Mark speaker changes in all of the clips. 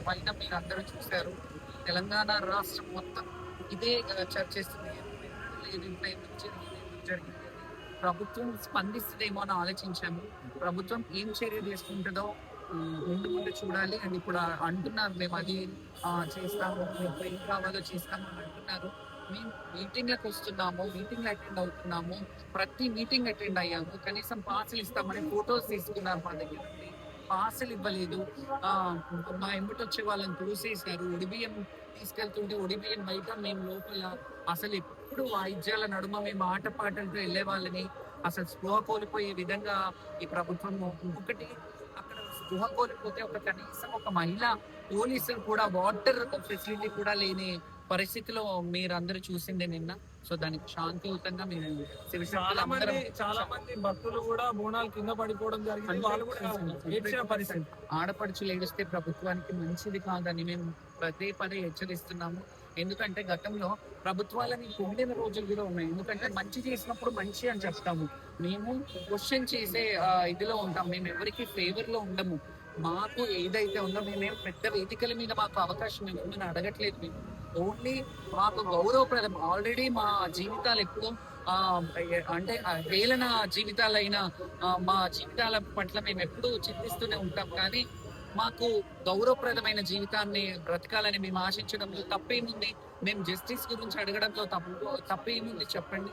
Speaker 1: పైన మీరు అందరూ చూశారు. తెలంగాణ రాష్ట్రం మొత్తం ఇదే చర్చిస్తుంది. లేదు ఇట్లా ఎందుకు జరిగింది, ఎందుకు జరిగింది అని. ప్రభుత్వం స్పందిస్తుందేమో అని ఆలోచించాము. ప్రభుత్వం ఏం చర్య తీసుకుంటుందో ముందు ముందు చూడాలి. అండ్ ఇప్పుడు అంటున్నారు మేము అది చేస్తాము, మీకు ఏం కావాలో చేస్తాము అని అంటున్నారు. మేము మీటింగ్లకు వస్తున్నాము, మీటింగ్లు అటెండ్ అవుతున్నాము, ప్రతి మీటింగ్ అటెండ్ అయ్యాము. కనీసం పాసులు ఇస్తామని ఫొటోస్ తీసుకున్నారు మా దగ్గర నుండి. పాసులు ఇవ్వలేదు. ఆ మా ఎంబటి వచ్చే వాళ్ళని తోసేశారు. ఒడిబియ్యం తీసుకెళ్తుంటే ఒడిబియ్యం బయట, మేము లోపల. అసలు ఎప్పుడు వాయిద్యాల నడుమ మేము ఆటపాటలతో వెళ్ళే వాళ్ళని అసలు స్పృహ కోల్పోయే విధంగా ఈ ప్రభుత్వం. ఇంకొకటి, అక్కడ స్పృహ కోల్పోతే కనీసం ఒక మహిళ పోలీసులు కూడా వాటర్ ఫెసిలిటీ కూడా లేని పరిస్థితిలో మీరందరూ చూసిందే నిన్న. సో దానికి శాంతియుతంగా మేము
Speaker 2: చాలా మంది భక్తులు కూడా బోనాలు కింద పడిపోవడం జరిగింది. వాళ్ళు కూడా ఏడ్చిన పరిస్థితి.
Speaker 1: ఆడపడుచులు ఏడిస్తే ప్రభుత్వానికి మంచిది కాదని మేము పదే పదే హెచ్చరిస్తున్నాము. ఎందుకంటే గతంలో ప్రభుత్వాలని పొందిన రోజులు కూడా ఉన్నాయి. ఎందుకంటే మంచి చేసినప్పుడు మంచి అని చెప్తాము. మేము క్వశ్చన్ చేసే ఇదిలో ఉంటాం. మేము ఎవరికి ఫేవర్ లో ఉండము. మాకు ఏదైతే ఉందో మేమేం పెద్ద వేదికల మీద మాకు అవకాశం ఏమని అడగట్లేదు. మేము ఓన్లీ మాకు గౌరవప్రదం. ఆల్రెడీ మా జీవితాలు ఎప్పుడూ అంటే హేళన జీవితాలైన మా జీవితాల పట్ల మేము ఎప్పుడూ చింతిస్తూనే ఉంటాం. కానీ మాకు గౌరవప్రదమైన జీవితాన్ని బ్రతకాలని మేము ఆశించడంలో తప్పేముంది? మేము జస్టిస్ గురించి అడగడంలో తప్పేముంది చెప్పండి.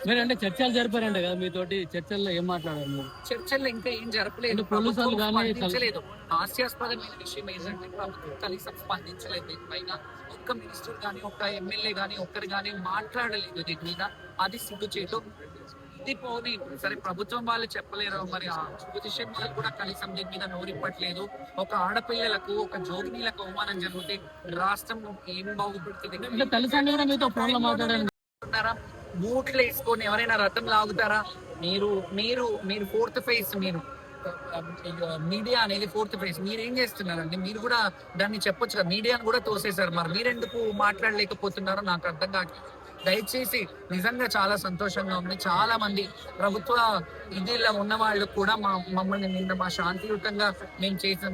Speaker 3: మీరు అంటే చర్చలు జరిపారంట కదా, మీతోటి చర్చల్లో ఏం మాట్లాడారు?
Speaker 1: చర్చల్లో ఇంకా ఏం జరపలేదు, స్పందించలేదు. హాస్యాస్పదమైన విషయం ఏంటంటే ప్రభుత్వం కనీసం స్పందించలేదు దీనిపైన. ఒక్క మినిస్టర్ గానీ, ఒక్క ఎమ్మెల్యే గానీ, ఒక్కరు గానీ మాట్లాడలేదు దీని మీద. అది సిగ్గుచేటు. ఇది పోనీ సరే, ప్రభుత్వం వాళ్ళు చెప్పలేరు, మరి పొజిషన్ వాళ్ళు కూడా కనీసం దీని మీద నోరిప్పట్లేదు. ఒక ఆడపిల్లలకు, ఒక జోగినీలకు అవమానం జరిగితే రాష్ట్రం ఏం బాగుపడుతుంది? బూట్లు వేసుకొని ఎవరైనా రథం లాగుతారా? మీరు మీరు మీరు ఫోర్త్ ఫేజ్, మీరు మీడియా అనేది ఫోర్త్ ఫేజ్. మీరేం చేస్తున్నారండి? మీరు కూడా దాన్ని చెప్పొచ్చు కదా, మీడియాను కూడా తోసేశారు. మరి మీరెందుకు మాట్లాడలేకపోతున్నారో నాకు అర్థం కావట్లేదు. దయచేసి నిజంగా చాలా సంతోషంగా ఉంది. చాలా మంది ప్రభుత్వ ఇదిలో ఉన్న వాళ్ళు కూడా మమ్మల్ని నిన్న మా శాంతియుతంగా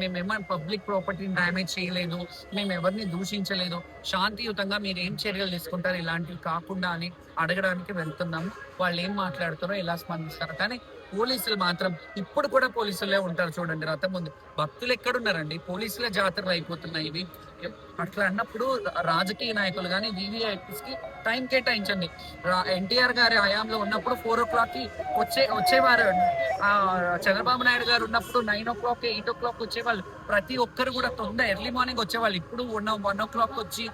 Speaker 1: మేము ఏమైనా పబ్లిక్ ప్రాపర్టీని డ్యామేజ్ చేయలేదు, మేము ఎవరిని దూషించలేదు. శాంతియుతంగా మీరు ఏం చర్యలు తీసుకుంటారు ఇలాంటివి కాకుండా అని అడగడానికి వెళ్తున్నాము. వాళ్ళు ఏం మాట్లాడుతారో, ఎలా స్పందిస్తారో. కానీ పోలీసులు మాత్రం ఇప్పుడు కూడా పోలీసులే ఉంటారు చూడండి. రథం ఉంది, భక్తులు ఎక్కడున్నారండి? పోలీసుల జాతరలు అయిపోతున్నాయి ఇవి. అట్లా అన్నప్పుడు రాజకీయ నాయకులు కానీ వివిఐపీస్ కి టైం కేటాయించండి. ఎన్టీఆర్ గారి హయాంలో ఉన్నప్పుడు 4 o'clock కి వచ్చేవారు. చంద్రబాబు నాయుడు గారు ఉన్నప్పుడు 9 o'clock 8 o'clock వచ్చేవాళ్ళు. ప్రతి ఒక్కరు కూడా ఎర్లీ మార్నింగ్ వచ్చేవాళ్ళు. ఇప్పుడు 1 o'clock వచ్చి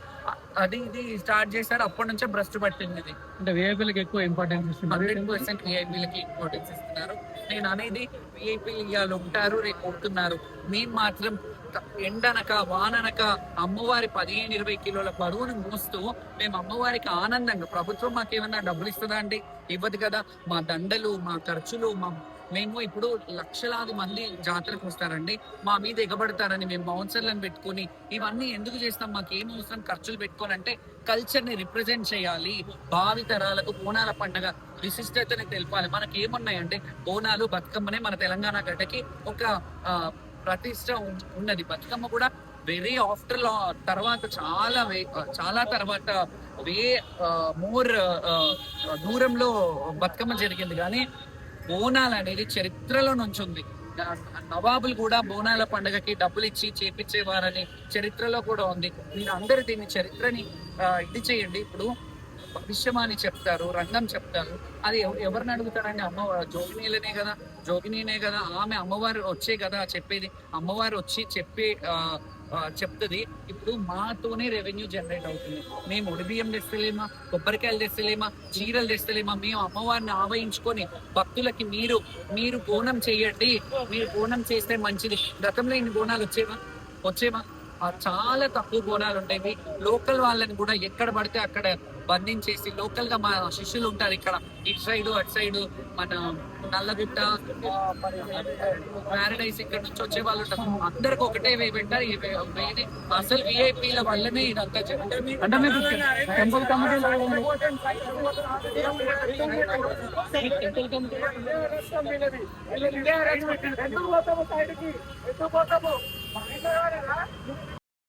Speaker 1: అది ఇది స్టార్ట్ చేశారు. అప్పటి నుంచే భ్రష్టు పట్టింది ఇది.
Speaker 3: అంటే విఐపీలకు ఎక్కువ ఇంపార్టెన్స్ ఇస్తున్నారు.
Speaker 1: 100% విఐపీలకి ఇంపార్టెన్స్ ఇస్తున్నారు. నేను అనేది విఐపీలు ఇవాళ ఉంటారు, రేపు పోతున్నారు. మేము మాత్రం ఎండనక వాననక అమ్మవారి 15-20 కిలోల బరువును మోస్తూ మేము అమ్మవారికి ఆనందంగా, ప్రభుత్వం మాకేమన్నా డబ్బులు ఇస్తుందా అండి? ఇవ్వదు కదా. మా దండలు, మా ఖర్చులు, మేము ఇప్పుడు లక్షలాది మంది జాతరకు వస్తారండి, మా మీద ఎగబడతారని మేము బౌన్సర్లను పెట్టుకొని ఇవన్నీ ఎందుకు చేస్తాం? మాకు ఏం అవసరం ఖర్చులు పెట్టుకోనంటే? కల్చర్ ని రిప్రజెంట్ చేయాలి. భావి తరాలకు బోనాల పండుగ విశిష్టతని తెలపాలి. మనకి ఏమున్నాయంటే బోనాలు, బతుకమ్మనే మన తెలంగాణ గడ్డకి ఒక ప్రతిష్ట ఉన్నది. బతుకమ్మ కూడా వెరీ ఆఫ్టర్ తర్వాత చాలా తర్వాత మోర్ దూరంలో బతుకమ్మ జరిగింది. కానీ బోనాలు అనేది చరిత్రలో నుంచి ఉంది. నవాబులు కూడా బోనాల పండుగకి డబ్బులు ఇచ్చి చేపించేవారని చరిత్రలో కూడా ఉంది. మీరు అందరు దీన్ని చరిత్రని ఇది చేయండి. ఇప్పుడు భవిష్యమాని చెప్తారు, రంగం చెప్తారు. అది ఎవరిని అడుగుతారండి? జోగినీనే కదా. ఆమె అమ్మవారు వచ్చే కదా చెప్పేది. అమ్మవారు వచ్చి చెప్తుంది. ఇప్పుడు మాతోనే రెవెన్యూ జనరేట్ అవుతుంది. మేము ఉడిబియ్యం తెస్తలేమా, కొబ్బరికాయలు తెస్తలేమా, చీరలు తెస్తలేమా? మేము అమ్మవారిని ఆవహించుకొని భక్తులకి మీరు బోనం చేయండి, మీరు బోనం చేస్తే మంచిది. గతంలో ఇన్ని బోనాలు వచ్చేవా? చాలా తక్కువ బోనాలు ఉంటాయి. లోకల్ వాళ్ళని కూడా ఎక్కడ పడితే అక్కడ బంధించేసి, లోకల్ గా మా శిష్యులు ఉంటారు ఇక్కడ, ఇటు సైడ్ అటు సైడ్, మన నల్లగుట్ట, ప్యారడైస్, ఇక్కడ నుంచి వచ్చే వాళ్ళు ఉంటారు. అందరికి ఒకటే వే పెట్టారు. అసలు విఐపీల వల్లనే ఇదంతా జరుగుతుంది.
Speaker 2: అంటే